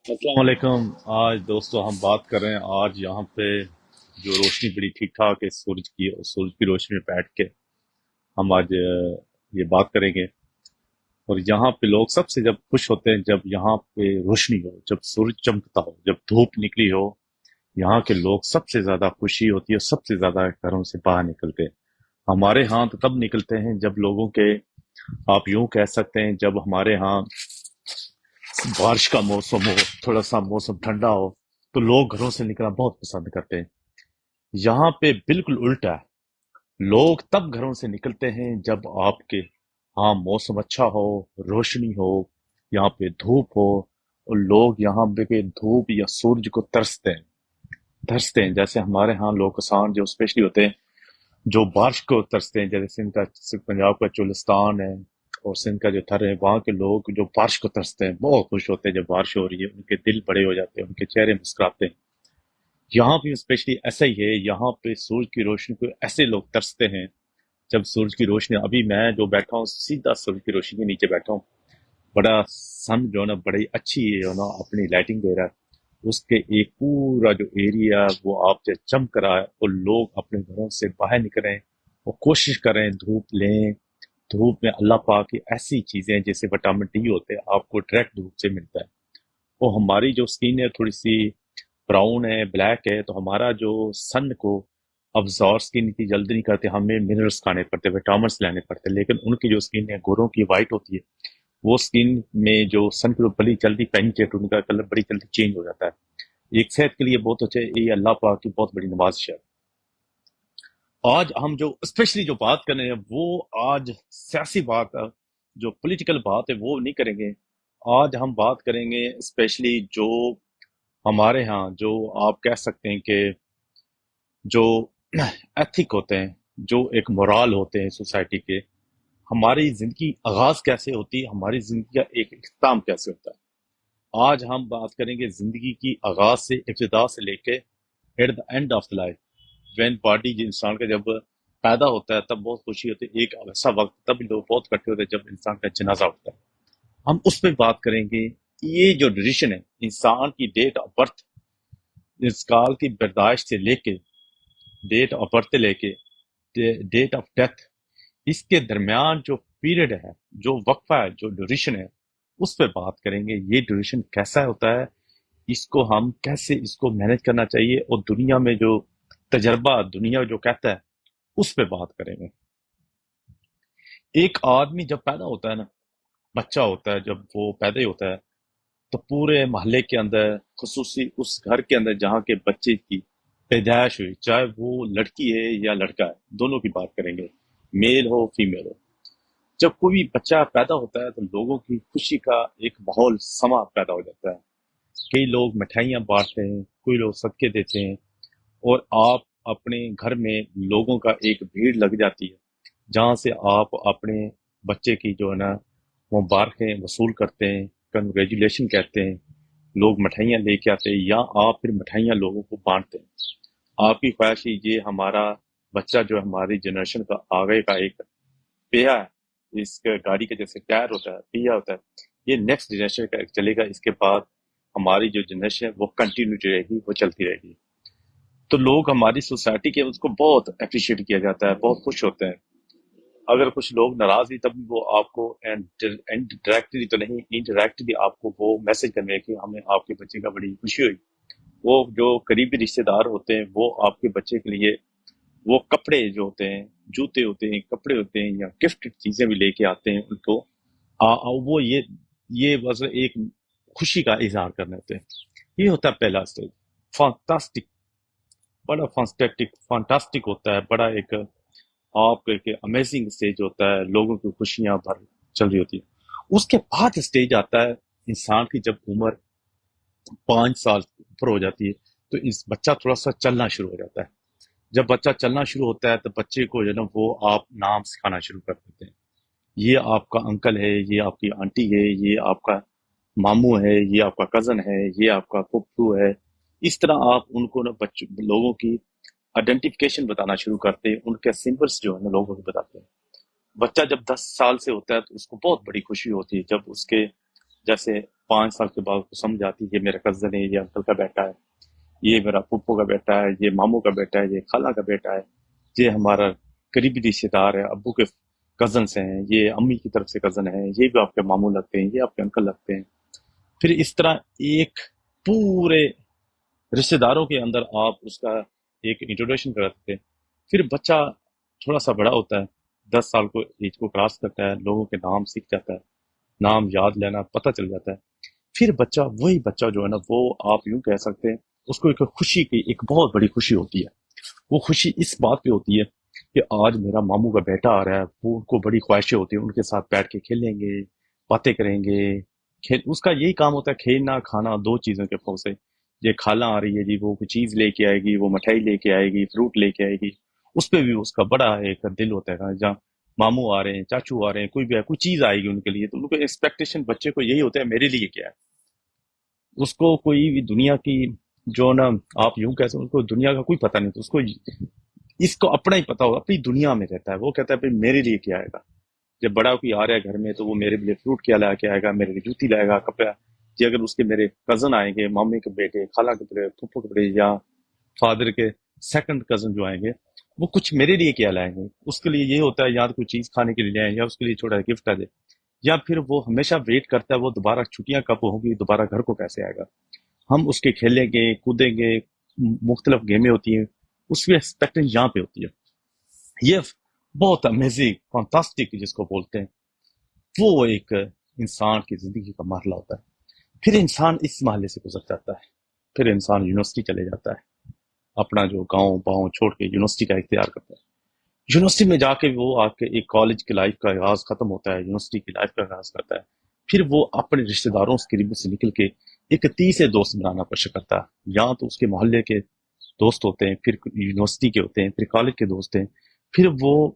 अस्सलाम वालेकुम। आज दोस्तों हम बात कर रहे हैं आज यहाँ पे जो रोशनी बड़ी ठीक ठाक है सूरज की रोशनी में बैठ के हम आज ये बात करेंगे। और यहाँ पे लोग सबसे जब खुश होते हैं जब यहाँ पे रोशनी हो, जब सूरज चमकता हो, जब धूप निकली हो। यहाँ के लोग सबसे ज्यादा खुशी होती है, सबसे ज्यादा घरों से बाहर निकलते हैं। हमारे यहाँ तो तब निकलते हैं जब लोगों के, आप यूं कह सकते हैं, जब हमारे यहाँ बारिश का मौसम हो, थोड़ा सा मौसम ठंडा हो, तो लोग घरों से निकलना बहुत पसंद करते हैं। यहाँ पे बिल्कुल उल्टा है। लोग तब घरों से निकलते हैं जब आपके हाँ मौसम अच्छा हो, रोशनी हो, यहाँ पे धूप हो। और लोग यहाँ पे धूप या सूरज को तरसते हैं। जैसे हमारे यहाँ लोग किसान जो स्पेशली होते हैं, जो बारिश को तरसते हैं। जैसे सिंध पंजाब का चोलिस्तान है और सिंध का जो थर है, वहाँ के लोग जो बारिश को तरसते हैं बहुत खुश होते हैं जब बारिश हो रही है। उनके दिल बड़े हो जाते हैं, उनके चेहरे मुस्कुराते हैं। यहाँ भी स्पेशली ऐसा ही है। यहाँ पे सूरज की रोशनी को ऐसे लोग तरसते हैं जब सूरज की रोशनी, अभी मैं जो बैठा हूँ सीधा सूरज की रोशनी के नीचे बैठा हूँ। बड़ा सन जो है ना, बड़ी अच्छी जो है ना अपनी लाइटिंग दे रहा है। उसके एक पूरा जो एरिया वो आप जो चमक रहा है, और लोग अपने घरों से बाहर निकल रहे हैं। वो कोशिश कर रहे हैं धूप लें। धूप में अल्लाह पाक की ऐसी चीजें हैं जैसे विटामिन डी होते हैं, आपको डायरेक्ट धूप से मिलता है। वो हमारी जो स्किन है थोड़ी सी ब्राउन है, ब्लैक है, तो हमारा जो सन को अब्जॉर्ब स्किन की जल्दी नहीं करते, हमें मिनरल्स खाने पड़ते, विटामिन लेने पड़ते। लेकिन उनकी जो स्किन है गोरों की वाइट होती है। वो स्किन में जो सन की बड़ी जल्दी पेनिट्रेट, उनका कलर बड़ी जल्दी चेंज हो जाता है। एक सेहत के लिए बहुत अच्छा है। ये अल्लाह पाक की बहुत बड़ी नवाजिश है। आज हम जो स्पेशली जो बात कर रहे हैं वो आज सियासी बात है, जो पॉलिटिकल बात है वो नहीं करेंगे। आज हम बात करेंगे स्पेशली जो हमारे यहाँ, जो आप कह सकते हैं कि जो एथिक होते हैं, जो एक मोरल होते हैं सोसाइटी के। हमारी जिंदगी आगाज कैसे होती है, हमारी जिंदगी का एक इख्तिताम कैसे होता है। आज हम बात करेंगे जिंदगी की आगाज से, इब्तिदा से लेके at the end of the life. When body इंसान का जब पैदा होता है तब बहुत खुशी होती है। एक ऐसा वक्त तब लोग बहुत इकट्ठे होते हैं जब इंसान का जनाजा होता है। हम उस पर बात करेंगे। ये जो डिसीजन है इंसान की डेट ऑफ बर्थ, इस काल की पैदाइश से लेके डेट ऑफ बर्थ लेके डेट ऑफ डेथ, इसके दरमियान जो पीरियड है, जो वक्फा है, जो ड्यूरेशन है, उस पर बात करेंगे। ये ड्यूरेशन कैसा होता है, इसको हम कैसे इसको मैनेज करना चाहिए, और दुनिया में जो तजर्बा दुनिया जो कहता है उस पर बात करेंगे। एक आदमी जब पैदा होता है ना, बच्चा होता है, जब वो पैदा ही होता है, तो पूरे मोहल्ले के अंदर, खसूसी उस घर के अंदर जहाँ के बच्चे की पैदाइश हुई, चाहे वो लड़की है या लड़का है, दोनों की बात करेंगे, मेल हो फीमेल हो। जब कोई बच्चा पैदा होता है तो लोगों की खुशी का एक माहौल समा पैदा हो जाता है। कई लोग मिठाइयाँ बांटते हैं, कोई लोग सदके देते हैं। और आप अपने घर में लोगों का एक भीड़ लग जाती है, जहाँ से आप अपने बच्चे की जो है ना मुबारकें वसूल करते हैं, कंग्रेचुलेशन कहते हैं। लोग मिठाइयाँ लेके आते हैं, या आप फिर मिठाइयाँ लोगों को बांटते हैं। आपकी ख्वाहिश है ये हमारा बच्चा जो है, हमारी जनरेशन का आगे का एक पेया है। इसके गाड़ी का जैसे टायर होता है, पिया होता है, ये नेक्स्ट जनरेशन का चलेगा। इसके बाद हमारी जो जनरेशन है वो कंटिन्यूटी रहेगी, वो चलती रहेगी। तो लोग हमारी सोसाइटी के उसको बहुत अप्रिशिएट किया जाता है, बहुत खुश होते हैं। अगर कुछ लोग नाराज भी, तब भी वो आपको डायरेक्टली तो नहीं, इनडायरेक्टली आपको वो मैसेज करने कि हमें आपके बच्चे का बड़ी खुशी हुई। वो जो करीबी रिश्तेदार होते हैं वो आपके बच्चे के लिए वो कपड़े जो होते हैं, जूते होते हैं, कपड़े होते हैं, या गिफ्ट चीजें भी लेके आते हैं उनको। वो ये बस एक खुशी का इजहार करने होते हैं। ये होता है पहला स्टेज। फैंटास्टिक, बड़ा फैंटास्टिक फैंटास्टिक होता है, बड़ा एक आप के अमेजिंग स्टेज होता है, लोगों की खुशियां भर चल रही होती है। उसके बाद स्टेज आता है इंसान की, जब उम्र 5 साल ऊपर हो जाती है, तो इस बच्चा थोड़ा सा चलना शुरू हो जाता है। जब बच्चा चलना शुरू होता है तो बच्चे को जो है ना वो आप नाम सिखाना शुरू कर देते हैं। ये आपका अंकल है, ये आपकी आंटी है, ये आपका मामू है, ये आपका कजन है, ये आपका फुफ्फू है। इस तरह आप उनको ना बच्चों लोगों की आइडेंटिफिकेशन बताना शुरू करते हैं, उनके सिंबल्स जो है ना लोगों को बताते हैं। बच्चा जब 10 साल से होता है तो उसको बहुत बड़ी खुशी होती है जब उसके جیسے 5 سال کے بعد کو سمجھ آتی ہے یہ میرا کزن ہے، یہ انکل کا بیٹا ہے، یہ میرا پھپھو کا بیٹا ہے، یہ ماموں کا بیٹا ہے، یہ خالہ کا بیٹا ہے، یہ ہمارا قریبی رشتے دار ہے، ابو کے کزنس ہیں، یہ امی کی طرف سے کزن ہیں، یہ بھی آپ کے ماموں لگتے ہیں، یہ آپ کے انکل لگتے ہیں۔ پھر اس طرح ایک پورے رشتے داروں کے اندر آپ اس کا ایک انٹروڈکشن کرتے ہیں۔ پھر بچہ تھوڑا سا بڑا ہوتا ہے، 10 سال کو ایج کو کراس کرتا ہے، لوگوں کے نام سیکھ جاتا ہے، نام یاد لینا پتہ چل جاتا ہے۔ پھر بچہ وہی بچہ جو ہے نا، وہ آپ یوں کہہ سکتے ہیں اس کو ایک خوشی کی ایک بہت بڑی خوشی ہوتی ہے۔ وہ خوشی اس بات پہ ہوتی ہے کہ آج میرا ماموں کا بیٹا آ رہا ہے، وہ ان کو بڑی خواہشیں ہوتی ہیں، ان کے ساتھ بیٹھ کے کھیلیں گے، باتیں کریں گے۔ اس کا یہی کام ہوتا ہے، کھیلنا کھانا، دو چیزوں کے فوق سے۔ یہ خالہ آ رہی ہے جی، وہ کوئی چیز لے کے آئے گی، وہ مٹھائی لے کے آئے گی، فروٹ لے کے آئے گی، اس پہ بھی اس کا بڑا ایک دل ہوتا ہے۔ جہاں ماموں آ رہے ہیں، چاچو آ رہے ہیں، کوئی بھی کوئی چیز آئے گی ان کے لیے، تو ان کو ایکسپیکٹیشن بچے کو یہی ہوتا ہے میرے لیے کیا ہے۔ اس کو کوئی بھی دنیا کی جو نا، آپ یوں کہہ سکتے اس کو دنیا کا کوئی پتہ نہیں، تو اس کو اپنا ہی پتا ہو، اپنی دنیا میں رہتا ہے۔ وہ کہتا ہے بھائی میرے لیے کیا آئے گا، جب بڑا کوئی آ رہا ہے گھر میں تو وہ میرے لیے فروٹ کیا لا کے آئے گا، میرے لیے جوتی لائے گا، کپڑا۔ جی اگر اس کے میرے کزن آئیں گے، مامی کے بیٹے، خالہ کے بیٹے، پھپھو کے بیٹے، یا فادر کے سیکنڈ کزن جو آئیں گے، وہ کچھ میرے لیے کیا لائیں گے۔ اس کے لیے یہ ہوتا ہے یا تو کوئی چیز کھانے کے لیے لے آئیں، یا اس کے لیے چھوٹا گفٹ آ جائے، یا پھر وہ ہمیشہ ویٹ کرتا ہے وہ دوبارہ چھٹیاں کب ہوگی، دوبارہ گھر کو کیسے آئے گا، ہم اس کے کھیلیں گے کودیں گے، مختلف گیمیں ہوتی ہیں، اس کی ایکسپیکٹنس یہاں پہ ہوتی ہے۔ یہ بہت امیزنگ فانٹاسٹک جس کو بولتے ہیں، وہ ایک انسان کی زندگی کا مرحلہ ہوتا ہے۔ پھر انسان اس مرحلے سے گزر جاتا ہے، پھر انسان یونیورسٹی چلے جاتا ہے، اپنا جو گاؤں باؤں چھوڑ کے یونیورسٹی کا اختیار کرتا ہے۔ یونیورسٹی میں جا کے وہ آ کے ایک کالج کی لائف کا آغاز ختم ہوتا ہے، یونیورسٹی کی لائف کا آغاز کرتا ہے۔ پھر وہ اپنے رشتے داروں کے قریب سے نکل کے ایک تیسرے دوست بنانا کوشش کرتا ہے، یا تو اس کے محلے کے دوست ہوتے ہیں، پھر یونیورسٹی کے ہوتے ہیں، پھر کالج کے دوست ہیں، پھر وہ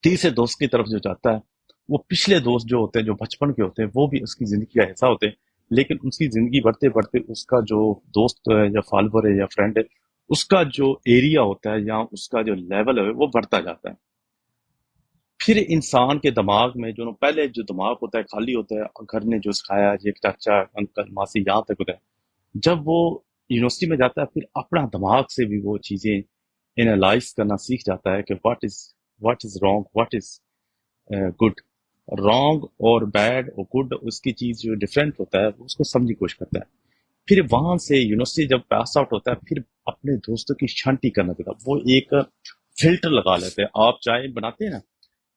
تیسرے دوست کی طرف جو جاتا ہے، وہ پچھلے دوست جو ہوتے ہیں جو بچپن کے ہوتے ہیں وہ بھی اس کی زندگی کا حصہ ہوتے ہیں، لیکن اس کی زندگی بڑھتے بڑھتے اس کا جو دوست ہے یا فالوور ہے یا فرینڈ ہے، اس کا جو ایریا ہوتا ہے یا اس کا جو لیول ہے وہ بڑھتا جاتا ہے۔ پھر انسان کے دماغ میں جو پہلے جو دماغ ہوتا ہے خالی ہوتا ہے، گھر نے جو سکھایا، یہ چاچا انکل ماسی یہاں تک ہوتا ہے، جب وہ یونیورسٹی میں جاتا ہے پھر اپنا دماغ سے بھی وہ چیزیں انالائز کرنا سیکھ جاتا ہے کہ what is wrong, what is good. Wrong اور بیڈ اور گڈ، اس کی چیز جو ڈفرینٹ ہوتا ہے وہ اس کو سمجھنے کی کوشش کرتا ہے۔ پھر وہاں سے یونیورسٹی جب پاس آؤٹ ہوتا ہے، پھر اپنے دوستوں کی چھانٹی کرنا دیتا ہے، وہ ایک فلٹر لگا لیتے ہیں۔ آپ چائے بناتے ہیں نا،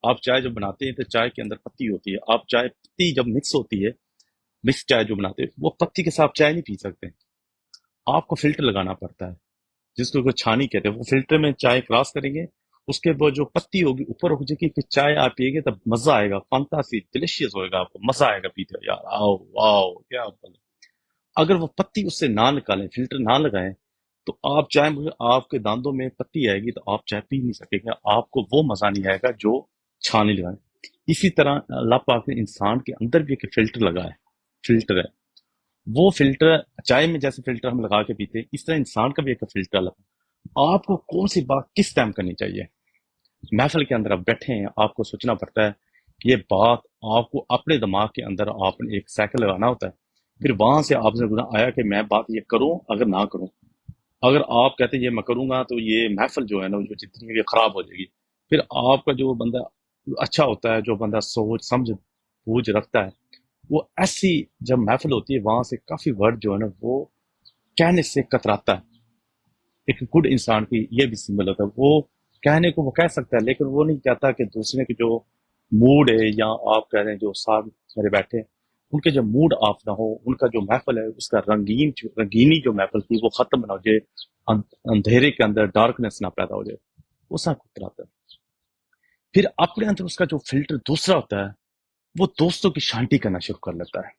آپ چائے جب بناتے ہیں تو چائے کے اندر پتی ہوتی ہے، آپ چائے پتی جب مکس ہوتی ہے، مکس چائے جو بناتے ہیں وہ پتی کے ساتھ چائے نہیں پی سکتے، آپ کو فلٹر لگانا پڑتا ہے، جس کو کوئی چھانی کہتے ہیں۔ وہ فلٹر میں چائے کراس کریں گے، اس کے بعد جو پتی ہوگی اوپر ہو جائے گی، پھر چائے آپ پیے گے تب مزہ آئے گا، فانٹاسی ڈیلیشیس ہوئے گا، آپ کو مزہ آئے گا پیتے ہوئے، یار آؤ واؤ کیا بولے۔ اگر وہ پتی اس سے نہ نکالیں، فلٹر نہ لگائیں، تو آپ چائے مجھے آپ کے دانتوں میں پتی آئے گی تو آپ چائے پی نہیں سکیں گے، آپ کو وہ مزہ نہیں آئے گا جو چھانے لگائیں۔ اسی طرح اللہ پاک نے انسان کے اندر بھی ایک فلٹر لگا ہے، فلٹر ہے وہ فلٹر، چائے میں جیسے فلٹر ہم لگا کے پیتے ہیں، اس طرح انسان کا بھی ایک فلٹر لگا۔ آپ کو کون سی بات کس ٹائم کرنی چاہیے؟ محفل کے اندر آپ بیٹھے ہیں، آپ کو سوچنا پڑتا ہے کہ یہ بات آپ کو اپنے دماغ کے اندر آپ نے ایک سائیکل لگانا ہوتا ہے، پھر وہاں سے آپ سے گزرنا آیا کہ میں بات یہ کروں اگر نہ کروں۔ اگر آپ کہتے ہیں یہ میں کروں گا تو یہ محفل جو ہے نا جو جتنی ہے یہ خراب ہو جائے گی۔ پھر آپ کا جو بندہ اچھا ہوتا ہے، جو بندہ سوچ سمجھ بوجھ رکھتا ہے، وہ ایسی جب محفل ہوتی ہے وہاں سے کافی ورڈ جو ہے نا وہ کہنے سے کتراتا ہے۔ ایک گڈ انسان کی یہ بھی سمبل ہوتا ہے، وہ کہنے کو وہ کہہ سکتا ہے لیکن وہ نہیں چاہتا کہ دوسرے کے جو موڈ ہے، یا آپ کہہ رہے ہیں جو ساتھ میرے بیٹھے ہیں ان کے جو موڈ آف نہ ہو، ان کا جو محفل ہے اس کا رنگینی جو محفل تھی وہ ختم نہ ہو جائے، اندھیرے کے اندر ڈارکنیس نہ پیدا ہو جائے، وہ سب کتراتا ہے۔ پھر اپنے اندر اس کا جو فلٹر دوسرا ہوتا ہے، وہ دوستوں کی شانتی کرنا شروع کر لیتا ہے۔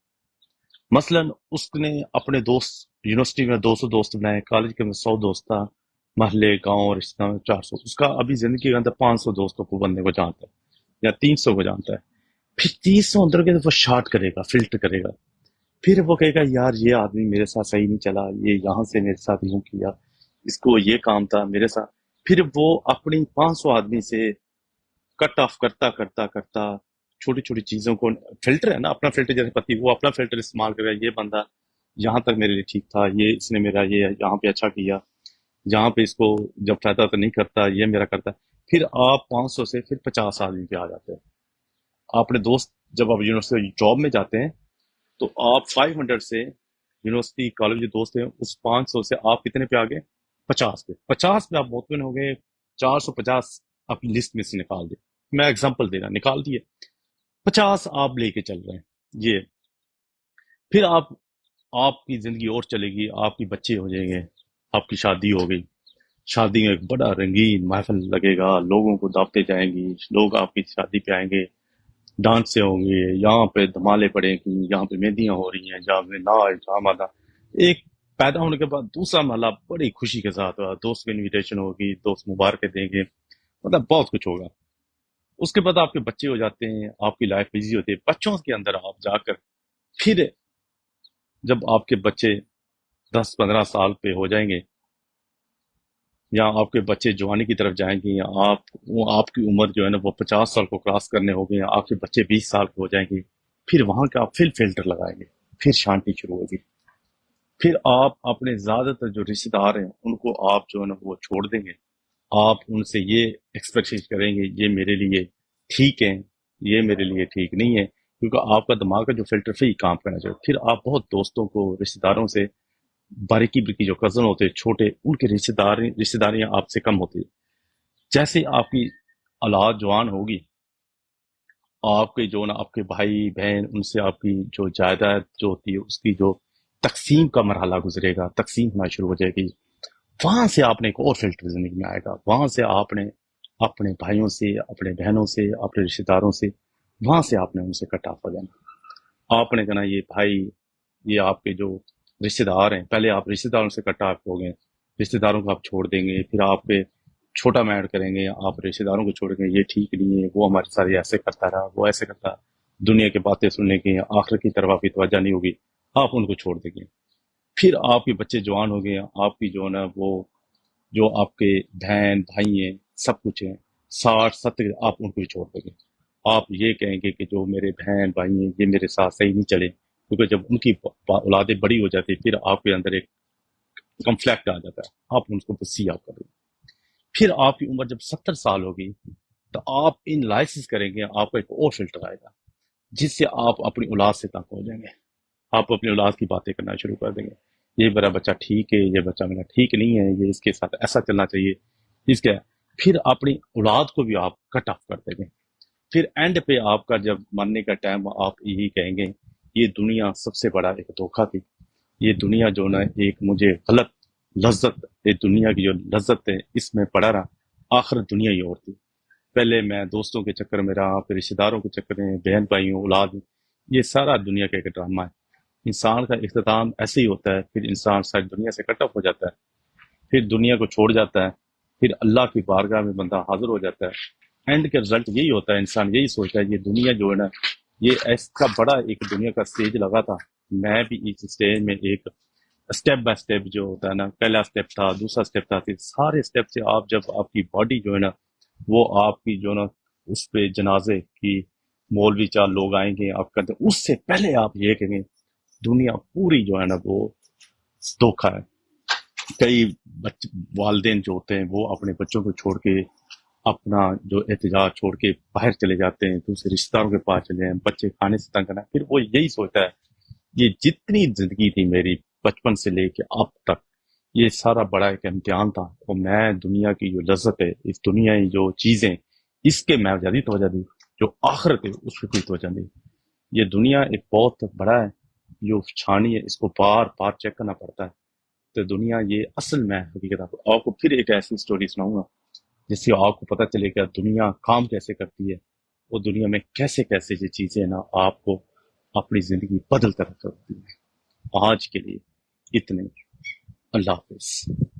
مثلا اس نے اپنے دوست یونیورسٹی میں 200 دوست بنائے، کالج کے میں 100 دوست تھا، محلے گاؤں رشتہ میں 400، اس کا ابھی زندگی کے اندر 500 دوستوں کو بننے کو جانتا ہے یا 300 کو جانتا ہے۔ پھر 300 اندر کے وہ شارٹ کرے گا، فلٹر کرے گا، پھر وہ کہے گا یار یہ آدمی میرے ساتھ صحیح نہیں چلا، یہ یہاں سے میرے ساتھ یوں کیا، اس کو یہ کام تھا میرے ساتھ۔ پھر وہ اپنی 500 آدمی سے کٹ آف کرتا کرتا کرتا छोटी छोटी चीजों को, फिल्टर है ना, अपना फिल्टर, जैसे पति वो अपना फिल्टर इस्तेमाल कर रहा है, ये बंदा यहाँ तक मेरे लिए ठीक था, ये इसने मेरा ये यहाँ पे अच्छा किया, यहाँ पे इसको जब फायदा तो नहीं करता, ये मेरा करता है। फिर आप 500 से फिर 50 आदमी पे आ जाते हैं। आपने दोस्त, जब आप यूनिवर्सिटी जॉब में जाते हैं तो आप 500 से यूनिवर्सिटी कॉलेज के दोस्त हैं, उस 500 से आप कितने पे आ गए? 50 पे। 50 पे आप मुतमिन हो गए। 450 अपनी लिस्ट में से निकाल दिए। मैं एग्जांपल दे रहा, निकाल दिए। 50 आप लेके चल रहे हैं। ये फिर आपकी जिंदगी और चलेगी, आपकी बच्चे हो जाएंगे, आपकी शादी हो गई, शादी में एक बड़ा रंगीन महफिल लगेगा, लोगों को दावतें जाएंगी, लोग आपकी शादी पे आएंगे, डांस से होंगे, यहाँ पे धमाले पड़ेंगी, यहाँ पे मेहंदियां हो रही हैं, जहाँ पे नाच गाना। एक पैदा होने के बाद दूसरा महला बड़ी खुशी के साथ होगा, दोस्त की इनविटेशन होगी, दोस्त मुबारक देंगे, मतलब बहुत कुछ होगा। उसके बाद आपके बच्चे हो जाते हैं, आपकी लाइफ बिजी होती है, बच्चों के अंदर आप जाकर फिर जब आपके बच्चे 10-15 साल पे हो जाएंगे, या आपके बच्चे जवानी की तरफ जाएंगे, या आपकी उम्र जो है ना वो 50 साल को क्रॉस करने हो गई, आपके बच्चे 20 साल के हो जाएंगे, फिर वहां का आप फिर फिल्टर लगाएंगे, फिर शांति शुरू होगी। फिर आप अपने ज्यादातर जो रिश्तेदार हैं उनको आप जो है ना वो छोड़ देंगे। आप उनसे ये एक्सपेक्टेशन करेंगे, ये मेरे लिए ठीक है, ये मेरे लिए ठीक नहीं है, क्योंकि आपका दिमाग का जो फिल्टर से ही काम करना चाहिए। फिर आप बहुत दोस्तों को, रिश्तेदारों से, बारीकी बिरकी जो कजन होते हैं छोटे, उनके रिश्तेदारियां आपसे कम होती है। जैसे आपकी औलाद जवान होगी, आपके जो ना आपके भाई बहन, उनसे आपकी जो जायदाद जो होती है उसकी जो तकसीम का मरहला गुजरेगा, तकसीम होना शुरू हो जाएगी। वहां से आपने एक और फिल्टर जिंदगी में आएगा, वहां से आपने अपने भाइयों से, अपने बहनों से, अपने रिश्तेदारों से, वहां से आपने उनसे कट ऑफ हो जाना। आपने कहना ये भाई, ये आपके जो रिश्तेदार हैं, पहले आप रिश्तेदारों से कट ऑफ हो गए, रिश्तेदारों को आप छोड़ देंगे, फिर आप पे छोटा मैड करेंगे, आप रिश्तेदारों को छोड़ेंगे, ये ठीक नहीं है, वो हमारे साथ ऐसे करता रहा, वो ऐसे करता रहा, दुनिया की बातें सुनने की आखिर की तरफ आपकी तवज्जो नहीं होगी, आप उनको छोड़ देंगे। फिर आपके बच्चे जवान हो गए, आपकी जो है ना वो जो आपके बहन भाई हैं, सब कुछ है, 60-70, आप उनको भी छोड़ देंगे। आप ये कहेंगे कि जो मेरे बहन भाई हैं ये मेरे साथ सही नहीं चले, क्योंकि जब उनकी औलादें बड़ी हो जाती है फिर आपके अंदर एक कॉन्फ्लिक्ट आ जाता है, आप उनको बसी आप करेंगे। फिर आपकी उम्र जब 70 साल होगी तो आप इन लाइसिस करेंगे, आपका एक और फिल्टर आएगा जिससे आप अपनी औलाद से तंग हो जाएंगे। आप अपनी औलाद की बातें करना शुरू कर देंगे, ये मेरा बच्चा ठीक है, ये बच्चा मेरा ठीक नहीं है, ये इसके साथ ऐसा चलना चाहिए, इसके। फिर अपनी औलाद को भी आप कट ऑफ कर देंगे। फिर एंड पे आपका जब मरने का टाइम, आप यही कहेंगे, ये दुनिया सबसे बड़ा एक धोखा थी, ये दुनिया जो ना एक मुझे गलत लज्जत, ये दुनिया की जो लज्जत है इसमें पड़ा रहा, आखिर दुनिया ही और थी। पहले मैं दोस्तों के चक्कर में रहा, फिर रिश्तेदारों के चक्कर में, बहन भाइयों औलाद, ये सारा दुनिया का एक ड्रामा है। इंसान का इख्तिताम ऐसे ही होता है, फिर इंसान सारी दुनिया से कट ऑफ हो जाता है, फिर दुनिया को छोड़ जाता है, फिर अल्लाह की बारगाह में बंदा हाजिर हो जाता है। एंड का रिजल्ट यही होता है, इंसान यही सोचता है ये दुनिया जो है ना, ये ऐसा बड़ा एक दुनिया का स्टेज लगा था, मैं भी इस स्टेज में एक स्टेप बाय स्टेप जो होता है ना, पहला स्टेप था, दूसरा स्टेप था, फिर सारे स्टेप से आप जब आपकी बॉडी जो है ना वो आपकी जो ना उस पे जनाजे की मौलवी चार लोग आएंगे, आप करते उससे पहले आप ये कहेंगे दुनिया पूरी जो है ना वो धोखा है। कई बच्चे, वालदेन जो होते हैं वो अपने बच्चों को छोड़ के, अपना जो एहतजाज छोड़ के बाहर चले जाते हैं, दूसरे रिश्तेदारों के पास चले जाएं, बच्चे खाने से तंग करना, फिर वो यही सोचता है ये जितनी जिंदगी थी मेरी बचपन से लेके अब तक, ये सारा बड़ा एक इम्तिहान था, और मैं दुनिया की जो लज्जत है, इस दुनिया की जो चीजें, इसके मैं ज्यादा तवज्जो दी, जो आखिरत है उसकी कोई तवज्जो नहीं। ये दुनिया एक बहुत बड़ा है, जो छानी है, इसको बार बार चेक करना पड़ता है। तो दुनिया ये असल में हकीकत, आपको फिर एक ऐसी स्टोरी सुनाऊंगा जिससे आपको पता चलेगा दुनिया काम कैसे करती है, वो दुनिया में कैसे कैसे ये चीजें ना आपको अपनी जिंदगी बदल कर रखती है। आज के लिए इतने, अल्लाह हाफिज।